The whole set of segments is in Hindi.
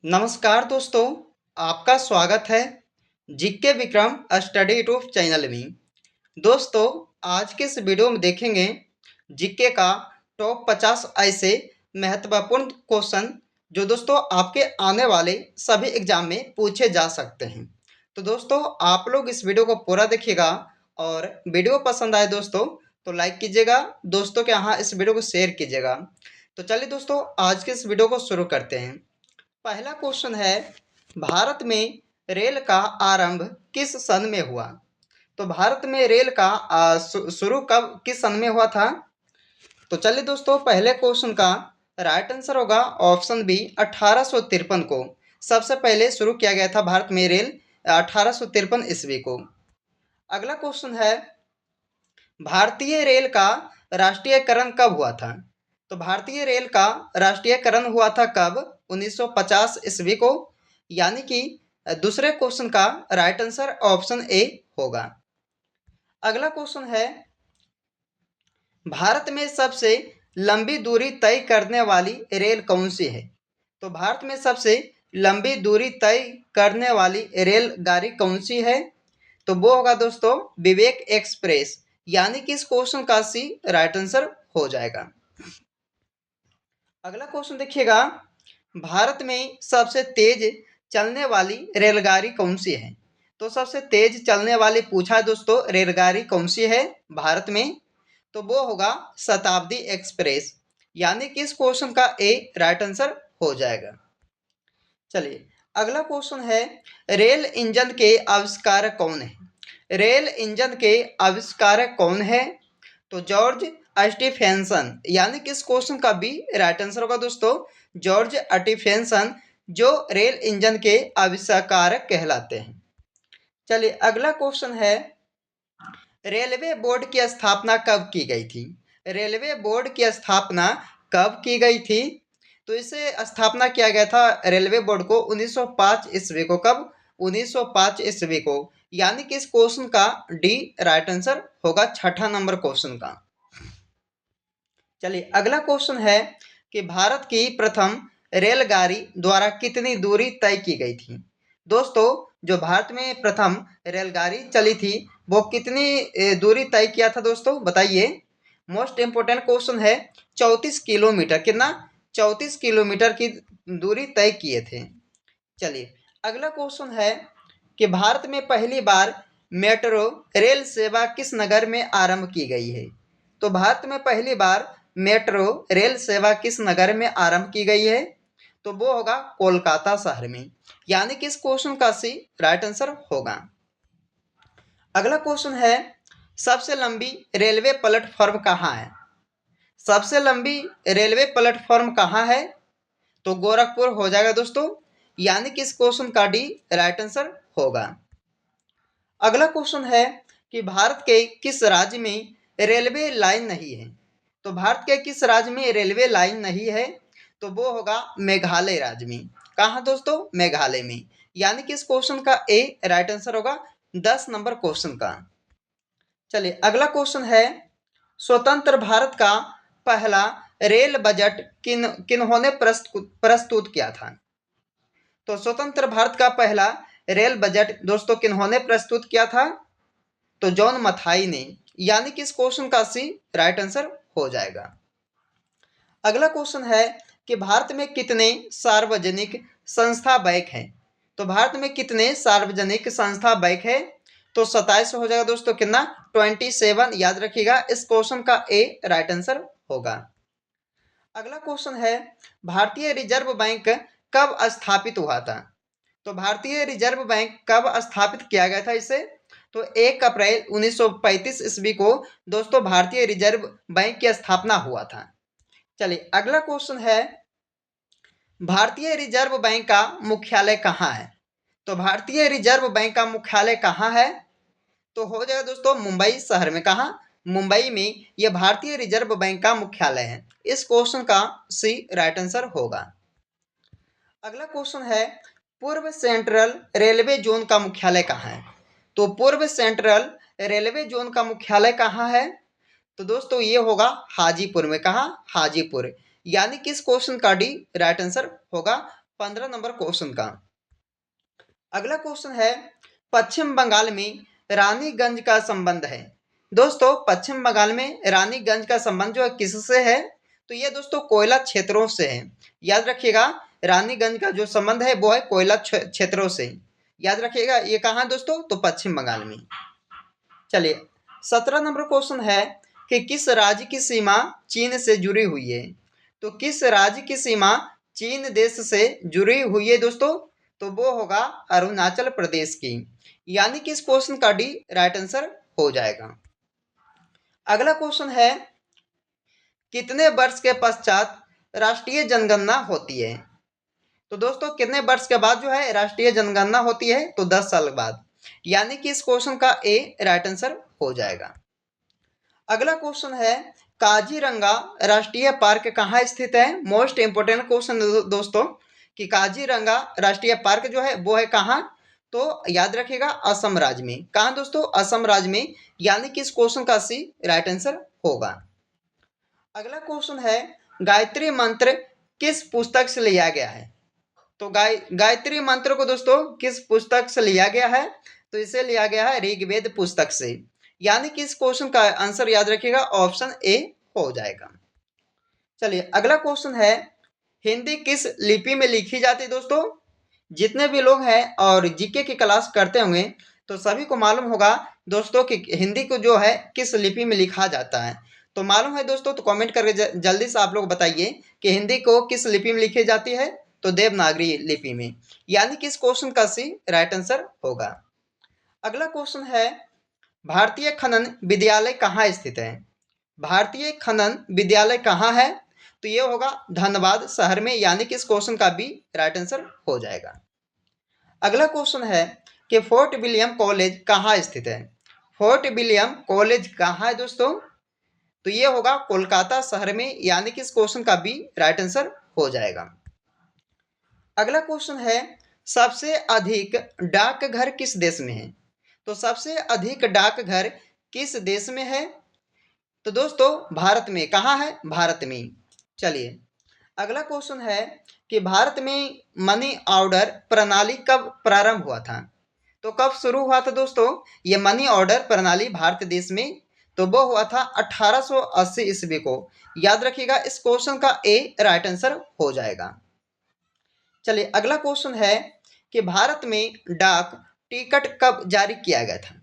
नमस्कार दोस्तों, आपका स्वागत है GK Vikram study YouTube channel में। दोस्तों, आज के इस वीडियो में देखेंगे जीके का टॉप 50 ऐसे महत्वपूर्ण क्वेश्चन जो दोस्तों आपके आने वाले सभी एग्जाम में पूछे जा सकते हैं। तो दोस्तों, आप लोग इस वीडियो को पूरा देखिएगा और वीडियो पसंद आए दोस्तों तो लाइक कीजिएगा, दोस्तों के यहाँ इस वीडियो को शेयर कीजिएगा। तो चलिए दोस्तों, आज के इस वीडियो को शुरू करते हैं। पहला क्वेश्चन है, भारत में रेल का आरंभ किस सन में हुआ? तो भारत में रेल का शुरू कब किस सन में हुआ था? तो चलिए दोस्तों, पहले क्वेश्चन का राइट आंसर होगा ऑप्शन बी 1853 को सबसे पहले शुरू किया गया था भारत में रेल 1853 ईस्वी को। अगला क्वेश्चन है, भारतीय रेल का राष्ट्रीयकरण कब हुआ था? तो भारतीय रेल का राष्ट्रीयकरण हुआ था कब? 1950 ईस्वी को। यानी कि दूसरे क्वेश्चन का राइट आंसर ऑप्शन ए होगा। अगला क्वेश्चन है, भारत में सबसे लंबी दूरी तय करने वाली रेल कौन सी है? तो भारत में सबसे लंबी दूरी तय करने वाली रेलगाड़ी कौन सी है? तो वो होगा दोस्तों विवेक एक्सप्रेस। यानी कि इस क्वेश्चन का सी राइट आंसर हो जाएगा। अगला क्वेश्चन देखिएगा, भारत में सबसे तेज चलने वाली रेलगाड़ी कौन सी है? तो सबसे तेज चलने वाली पूछा है दोस्तों, रेलगाड़ी कौन सी है भारत में? तो वो होगा शताब्दी एक्सप्रेस। यानी कि इस क्वेश्चन का ए राइट आंसर हो जाएगा। चलिए अगला क्वेश्चन है, रेल इंजन के आविष्कारक कौन है? रेल इंजन के आविष्कारक कौन है? तो जॉर्ज स्टीफेंसन। यानी कि इस क्वेश्चन का भी राइट आंसर होगा दोस्तों जॉर्ज स्टीफेंसन, जो रेल इंजन के आविष्कारक कहलाते हैं। चलिए अगला क्वेश्चन है, रेलवे बोर्ड की स्थापना कब की गई थी? रेलवे बोर्ड की स्थापना कब की गई थी? तो इसे स्थापना किया गया था रेलवे बोर्ड को 1905 ईस्वी को। कब? 1905 ईस्वी को। यानी कि इस क्वेश्चन का डी राइट आंसर होगा, छठा नंबर क्वेश्चन का। चलिए अगला क्वेश्चन है कि भारत की प्रथम रेलगाड़ी द्वारा कितनी दूरी तय की गई थी? दोस्तों, जो भारत में प्रथम रेलगाड़ी चली थी वो कितनी दूरी तय किया था दोस्तों, बताइए। मोस्ट इम्पोर्टेंट क्वेश्चन है। 34 किलोमीटर। कितना? 34 किलोमीटर की दूरी तय किए थे। चलिए अगला क्वेश्चन है कि भारत में पहली बार मेट्रो रेल सेवा किस नगर में आरंभ की गई है? तो भारत में पहली बार मेट्रो रेल सेवा किस नगर में आरंभ की गई है? तो वो होगा कोलकाता शहर में। यानी कि इस क्वेश्चन का सी राइट आंसर होगा। अगला क्वेश्चन है, सबसे लंबी रेलवे प्लेटफॉर्म कहाँ है? सबसे लंबी रेलवे प्लेटफॉर्म कहाँ है? तो गोरखपुर हो जाएगा दोस्तों। यानी कि इस क्वेश्चन का डी राइट आंसर होगा। अगला क्वेश्चन है कि भारत के किस राज्य में रेलवे लाइन नहीं है? तो भारत के किस राज्य में रेलवे लाइन नहीं है? तो वो होगा मेघालय राज्य में। कहाँ दोस्तों? मेघालय में। यानी कि इस क्वेश्चन का ए राइट आंसर होगा, 10 नंबर क्वेश्चन का। चलिए अगला क्वेश्चन है, स्वतंत्र भारत का पहला रेल बजट किन्होंने प्रस्तुत किया था? तो स्वतंत्र भारत का पहला रेल बजट दोस्तों किन्होंने प्रस्तुत किया था? तो जॉन मथाई ने। यानी कि इस क्वेश्चन का सी राइट आंसर हो जाएगा। अगला क्वेश्चन है कि भारत में कितने सार्वजनिक संस्था बैंक हैं? तो भारत में कितने सार्वजनिक संस्था बैंक है? तो 27 हो जाएगा दोस्तों। कितना? 27 याद रखिएगा, इस क्वेश्चन का ए राइट आंसर होगा। अगला क्वेश्चन है, भारतीय रिजर्व बैंक कब स्थापित हुआ था? तो भारतीय रिजर्व बैंक कब स्थापित किया गया था इसे? तो 1 अप्रैल 1935 ईस्वी को दोस्तों भारतीय रिजर्व बैंक की स्थापना हुआ था। चलिए अगला क्वेश्चन है, भारतीय रिजर्व बैंक का मुख्यालय कहाँ है? तो भारतीय रिजर्व बैंक का मुख्यालय कहाँ है? तो हो जाएगा दोस्तों मुंबई शहर में। कहाँ? मुंबई में यह भारतीय रिजर्व बैंक का मुख्यालय है। इस क्वेश्चन का सी राइट आंसर होगा। अगला क्वेश्चन है, पूर्व सेंट्रल रेलवे जोन का मुख्यालय कहाँ है? तो पूर्व सेंट्रल रेलवे जोन का मुख्यालय कहाँ है? तो दोस्तों ये होगा हाजीपुर में। कहाँ? हाजीपुर। यानी कि इस क्वेश्चन का डी राइट आंसर होगा, 15 नंबर क्वेश्चन का। अगला क्वेश्चन है, पश्चिम बंगाल में रानीगंज का संबंध है। दोस्तों पश्चिम बंगाल में रानीगंज का संबंध जो है किससे है? तो ये दोस्तों कोयला क्षेत्रों से है। याद रखिएगा, रानीगंज का जो संबंध है वो है कोयला क्षेत्रों से। याद रखिएगा, ये कहाँ है दोस्तों? तो पश्चिम बंगाल में। चलिए 17 नंबर क्वेश्चन है कि किस राज्य की सीमा चीन से जुड़ी हुई है? तो किस राज्य की सीमा चीन देश से जुड़ी हुई है दोस्तों? तो वो होगा अरुणाचल प्रदेश की। यानी कि इस क्वेश्चन का डी राइट आंसर हो जाएगा। अगला क्वेश्चन है, कितने वर्ष के पश्चात राष्ट्रीय जनगणना होती है? तो दोस्तों कितने वर्ष के बाद जो है राष्ट्रीय जनगणना होती है? तो 10 साल बाद। यानी कि इस क्वेश्चन का ए राइट आंसर हो जाएगा। अगला क्वेश्चन है, काजीरंगा राष्ट्रीय पार्क कहाँ स्थित है? मोस्ट इंपोर्टेंट क्वेश्चन दोस्तों, कि काजीरंगा राष्ट्रीय पार्क जो है वो है कहाँ? तो याद रखिएगा असम राज्य में। कहाँ दोस्तों? असम राज्य में। यानी कि इस क्वेश्चन का सी राइट आंसर होगा। अगला क्वेश्चन है, गायत्री मंत्र किस पुस्तक से लिया गया है? तो गायत्री मंत्र को दोस्तों किस पुस्तक से लिया गया है? तो इसे लिया गया है ऋग्वेद पुस्तक से। यानी कि इस क्वेश्चन का आंसर याद रखिएगा ऑप्शन ए हो जाएगा। चलिए अगला क्वेश्चन है, हिंदी किस लिपि में लिखी जाती है? दोस्तों जितने भी लोग हैं और जीके की क्लास करते होंगे तो सभी को मालूम होगा दोस्तों कि हिंदी को जो है किस लिपि में लिखा जाता है। तो मालूम है दोस्तों तो कमेंट करके जल्दी से आप लोग बताइए कि हिंदी को किस लिपि में लिखी जाती है? तो देवनागरी लिपि में। यानी कि इस क्वेश्चन का सी राइट आंसर होगा। अगला क्वेश्चन है, भारतीय खनन विद्यालय कहाँ स्थित है? भारतीय खनन विद्यालय कहाँ है? तो ये होगा धनबाद शहर में। यानी कि इस क्वेश्चन का भी राइट आंसर हो जाएगा। अगला क्वेश्चन है कि फोर्ट विलियम कॉलेज कहाँ स्थित है? फोर्ट विलियम कॉलेज कहाँ है दोस्तों? तो ये होगा कोलकाता शहर में। यानी कि इस क्वेश्चन का भी राइट आंसर हो जाएगा। अगला क्वेश्चन है, सबसे अधिक डाकघर किस देश में है? तो सबसे अधिक डाकघर किस देश में है? तो दोस्तों भारत में। कहाँ है? भारत में। चलिए अगला क्वेश्चन है कि भारत में मनी ऑर्डर प्रणाली कब प्रारंभ हुआ था? तो कब शुरू हुआ था दोस्तों ये मनी ऑर्डर प्रणाली भारत देश में? तो वो हुआ था 1880 ईस्वी को। याद रखिएगा इस क्वेश्चन का ए राइट आंसर हो जाएगा। चलिए अगला क्वेश्चन है कि भारत में डाक टिकट कब जारी किया गया था?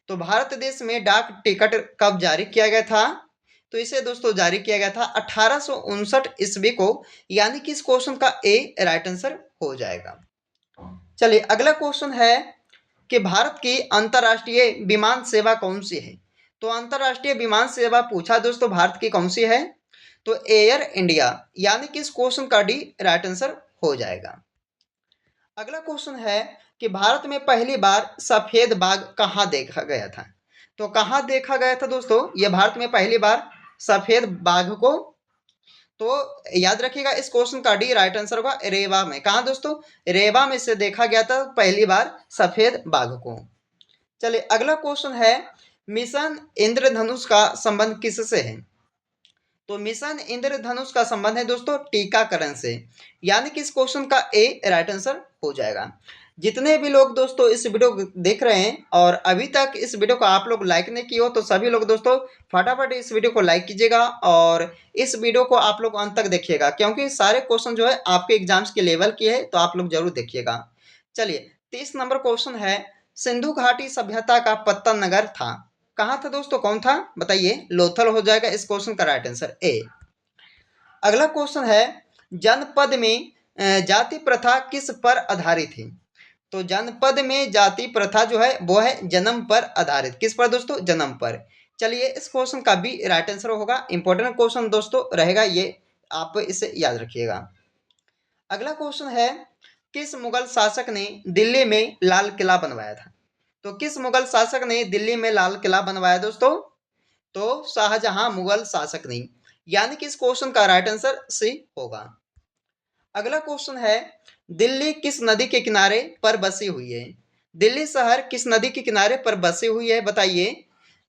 तो भारत देश में डाक टिकट कब जारी किया गया था? तो इसे दोस्तों जारी किया गया था 1859 ईस्वी को। यानी कि इस क्वेश्चन का ए राइट आंसर हो जाएगा। चलिए अगला क्वेश्चन है कि भारत की अंतर्राष्ट्रीय विमान सेवा कौन सी है? तो अंतर्राष्ट्रीय विमान सेवा पूछा दोस्तों भारत की कौन सी है? तो एयर इंडिया। यानी कि इस क्वेश्चन का डी राइट आंसर हो जाएगा। अगला क्वेश्चन है कि भारत में पहली बार सफेद बाघ कहाँ देखा गया था? तो कहाँ देखा गया था दोस्तों ये भारत में पहली बार सफेद बाघ को? तो याद रखिएगा इस क्वेश्चन का डी राइट आंसर होगा रेवा में। कहाँ दोस्तों? रेवा में से देखा गया था पहली बार सफेद बाघ को। चलिए अगला क्वेश्चन है, मिशन इंद्रधनुष का संबंध किससे है? तो मिशन इंद्रधनुष का संबंध है दोस्तों टीकाकरण से। यानी कि इस क्वेश्चन का ए राइट आंसर हो जाएगा। जितने भी लोग दोस्तों इस वीडियो को देख रहे हैं और अभी तक इस वीडियो को आप लोग लाइक नहीं किए हो तो सभी लोग दोस्तों फटाफट इस वीडियो को लाइक कीजिएगा और इस वीडियो को आप लोग अंत तक देखिएगा क्योंकि सारे क्वेश्चन जो है आपके एग्जाम्स के लेवल के है तो आप लोग जरूर देखिएगा। चलिए 30 नंबर क्वेश्चन है, सिंधु घाटी सभ्यता का पत्तन नगर था। कहाँ था दोस्तों? कौन था? बताइए। लोथल हो जाएगा इस क्वेश्चन का राइट आंसर ए। अगला क्वेश्चन है, जनपद में जाति प्रथा किस पर आधारित है? तो जनपद में जाति प्रथा जो है वो है जन्म पर आधारित। किस पर दोस्तों? जन्म पर। चलिए इस क्वेश्चन का भी राइट आंसर होगा। इंपॉर्टेंट क्वेश्चन दोस्तों रहेगा ये, आप इसे याद रखिएगा। अगला क्वेश्चन है, किस मुगल शासक ने दिल्ली में लाल किला बनवाया था? तो किस मुगल शासक ने दिल्ली में लाल किला बनवाया दोस्तों? तो शाहजहां मुगल शासक ने। यानी कि इस क्वेश्चन का राइट आंसर सी होगा। अगला क्वेश्चन है, दिल्ली किस नदी के किनारे पर बसी हुई है? दिल्ली शहर किस नदी के किनारे पर बसी हुई है बताइए।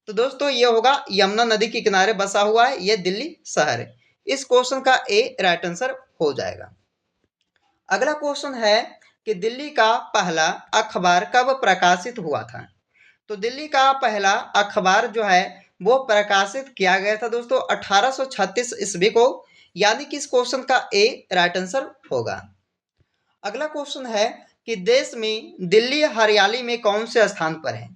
तो दोस्तों ये होगा यमुना नदी के किनारे बसा हुआ है ये दिल्ली शहर। इस क्वेश्चन का ए राइट आंसर हो जाएगा। अगला क्वेश्चन है कि दिल्ली का पहला अखबार कब प्रकाशित हुआ था। तो दिल्ली का पहला अखबार जो है वो प्रकाशित किया गया था दोस्तों 1836 ईस्वी को, यानी कि इस क्वेश्चन का ए राइट आंसर होगा। अगला क्वेश्चन है कि देश में दिल्ली हरियाली में कौन से स्थान पर है।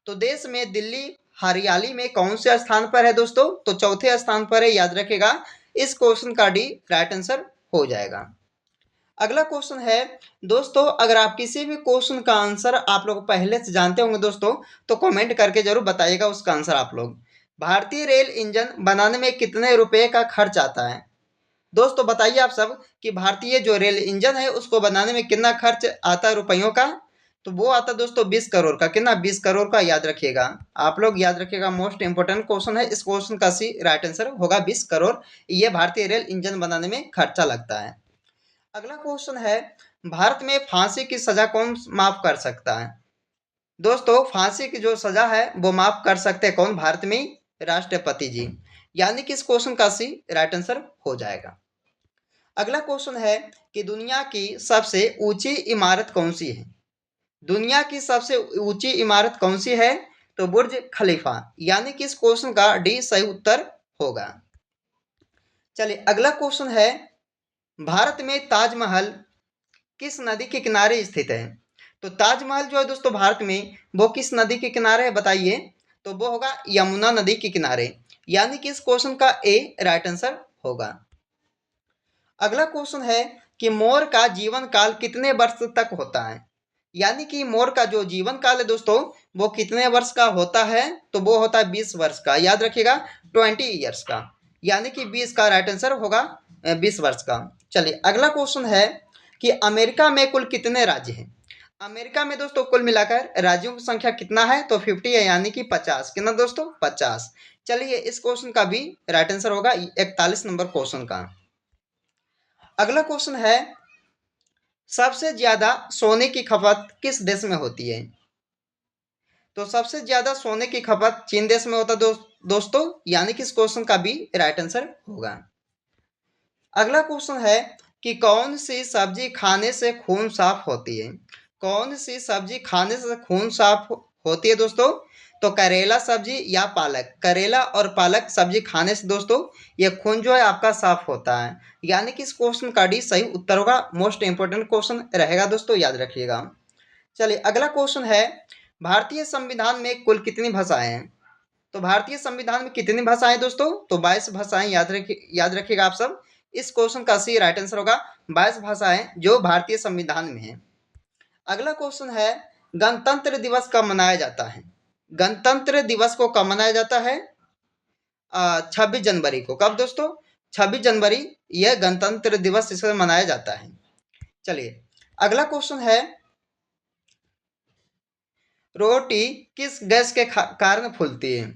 तो देश में दिल्ली हरियाली में कौन से स्थान पर है दोस्तों, तो चौथे स्थान पर है, याद रखिएगा। इस क्वेश्चन का डी राइट आंसर हो जाएगा। अगला क्वेश्चन है दोस्तों, अगर आप किसी भी क्वेश्चन का आंसर आप लोग पहले से जानते होंगे दोस्तों, तो कमेंट करके जरूर बताइएगा उसका आंसर आप लोग। भारतीय रेल इंजन बनाने में कितने रुपए का खर्च आता है। दोस्तों बताइए आप सब कि भारतीय जो रेल इंजन है उसको बनाने में कितना खर्च आता है रुपयों का। तो वो आता है दोस्तों 20 करोड़ का। कितना, 20 करोड़ का, याद रखिएगा। आप लोग याद रखिएगा, मोस्ट इंपोर्टेंट क्वेश्चन है। इस क्वेश्चन का सी राइट आंसर होगा 20 करोड़। ये भारतीय रेल इंजन बनाने में खर्चा लगता है। अगला क्वेश्चन है, भारत में फांसी की सजा कौन माफ कर सकता है। दोस्तों फांसी की जो सजा है वो माफ कर सकते हैं कौन, भारत में राष्ट्रपति जी, यानी कि इस क्वेश्चन का सी राइट आंसर हो जाएगा। अगला क्वेश्चन है कि दुनिया की सबसे ऊंची इमारत कौन सी है। दुनिया की सबसे ऊंची इमारत कौन सी है, तो बुर्ज खलीफा, यानी कि इस क्वेश्चन का डी सही उत्तर होगा। चलिए अगला क्वेश्चन है, भारत में ताजमहल किस नदी के किनारे स्थित है। तो ताजमहल जो है दोस्तों भारत में वो किस नदी के किनारे है बताइए। तो वो होगा यमुना नदी के किनारे, यानी कि इस क्वेश्चन का ए राइट आंसर होगा। अगला क्वेश्चन है कि मोर का जीवन काल कितने वर्ष तक होता है। यानी कि मोर का जो जीवन काल है दोस्तों वो कितने वर्ष का होता है, तो वो होता है 20 वर्ष का, याद रखिएगा 20 ईयर्स का, यानी कि 20 का राइट आंसर होगा 20 वर्ष का। चलिए अगला क्वेश्चन है कि अमेरिका में कुल कितने राज्य हैं। अमेरिका में दोस्तों कुल मिलाकर राज्यों की संख्या कितना है, तो 50 है, यानी कि 50। कितना दोस्तों, 50। चलिए इस क्वेश्चन का भी राइट आंसर होगा 41 नंबर क्वेश्चन का। अगला क्वेश्चन है, सबसे ज्यादा सोने की खपत किस देश में होती है। तो सबसे ज्यादा सोने की खपत चीन देश में होता है दोस्तों, यानी कि इस क्वेश्चन का भी राइट आंसर होगा। अगला क्वेश्चन है कि कौन सी सब्जी खाने से खून साफ होती है। कौन सी सब्जी खाने से खून साफ होती है दोस्तों, तो करेला सब्जी या पालक। करेला और पालक सब्जी खाने से दोस्तों ये खून जो है आपका साफ होता है, यानी कि इस क्वेश्चन का डी सही उत्तर होगा। मोस्ट इंपोर्टेंट क्वेश्चन रहेगा दोस्तों, याद रखिएगा। चलिए अगला क्वेश्चन है, भारतीय संविधान में कुल कितनी भाषाएं हैं। तो भारतीय संविधान में कितनी भाषाएं दोस्तों, तो 22 भाषाएं, याद रखिएगा आप सब। इस क्वेश्चन का सी राइट आंसर होगा 22 भाषाएं जो भारतीय संविधान में है। अगला क्वेश्चन है, गणतंत्र दिवस कब मनाया जाता है। गणतंत्र दिवस को कब मनाया जाता है, 26 जनवरी को। कब दोस्तों, 26 जनवरी, यह गणतंत्र दिवस इसे मनाया जाता है। चलिए अगला क्वेश्चन है, रोटी किस गैस के कारण फूलती है।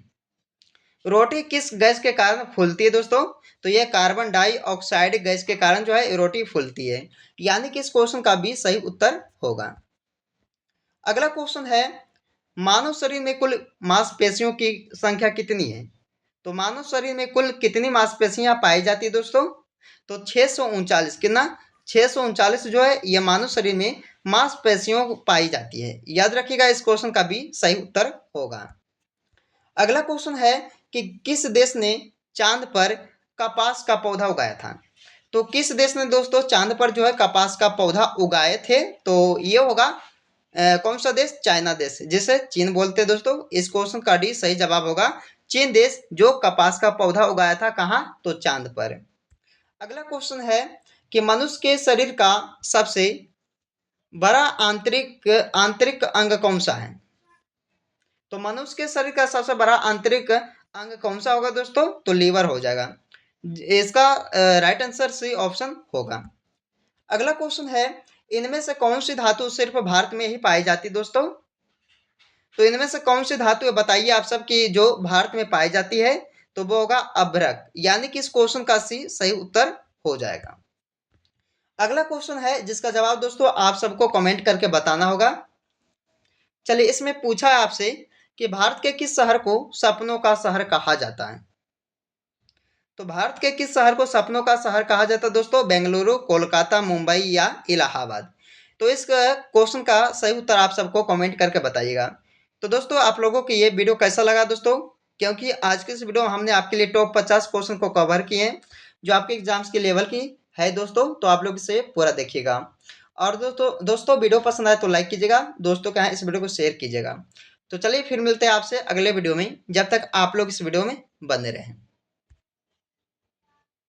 रोटी किस गैस के कारण फूलती है दोस्तों, तो यह कार्बन डाइऑक्साइड गैस के कारण जो है रोटी फूलती है, यानी कि इस क्वेश्चन का भी सही उत्तर होगा। अगला क्वेश्चन है, मानव शरीर में कुल मांसपेशियों की संख्या कितनी है। तो मानव शरीर में कुल कितनी मांसपेशियां पाई जाती है दोस्तों, तो 639। कितना, 639 जो है ये मानव शरीर में मांसपेशियों पाई जाती है, याद रखिएगा। इस क्वेश्चन का भी सही उत्तर होगा। अगला क्वेश्चन है कि किस देश ने चांद पर कपास का पौधा उगाया था। तो किस देश ने दोस्तों चांद पर जो है कपास का पौधा उगाए थे, तो ये होगा कौन सा देश, चाइना देश, जिसे चीन बोलते हैं दोस्तों। इस क्वेश्चन का डी सही जवाब होगा चीन देश, जो कपास का पौधा उगाया था कहाँ, तो चांद पर। अगला क्वेश्चन है कि मनुष्य के शरीर का सबसे बड़ा आंतरिक आंतरिक अंग कौन सा है। तो मनुष्य के शरीर का सबसे बड़ा आंतरिक अंग कौन सा होगा दोस्तों, तो लीवर हो जाएगा। इसका राइट आंसर सी ऑप्शन होगा। अगला क्वेश्चन है, इनमें से कौन सी धातु सिर्फ भारत में ही पाई जाती दोस्तों। तो इनमें से कौन सी धातु है बताइए आप सब की जो भारत में पाई जाती है, तो वो होगा अभ्रक, यानी कि इस क्वेश्चन का सी सही उत्तर हो जाएगा। अगला क्वेश्चन है जिसका जवाब दोस्तों आप सबको कमेंट करके बताना होगा। चलिए इसमें पूछा है आपसे कि भारत के किस शहर को सपनों का शहर कहा जाता है। तो भारत के किस शहर को सपनों का शहर कहा जाता है दोस्तों? बेंगलुरु, कोलकाता, मुंबई या इलाहाबाद? तो इस क्वेश्चन का सही उत्तर आप सबको कमेंट करके बताइएगा। तो दोस्तों आप लोगों को ये वीडियो कैसा लगा दोस्तों? क्योंकि आज के इस वीडियो में हमने आपके लिए टॉप 50 क्वेश्चन को कवर किए हैं जो आपके एग्जाम्स के लेवल की है दोस्तों, तो आप लोग इसे पूरा देखिएगा। और दोस्तों वीडियो पसंद आए तो लाइक कीजिएगा, दोस्तों के यहाँ इस वीडियो को शेयर कीजिएगा। तो चलिए फिर मिलते हैं आपसे अगले वीडियो में, जब तक आप लोग इस वीडियो में बने रहें।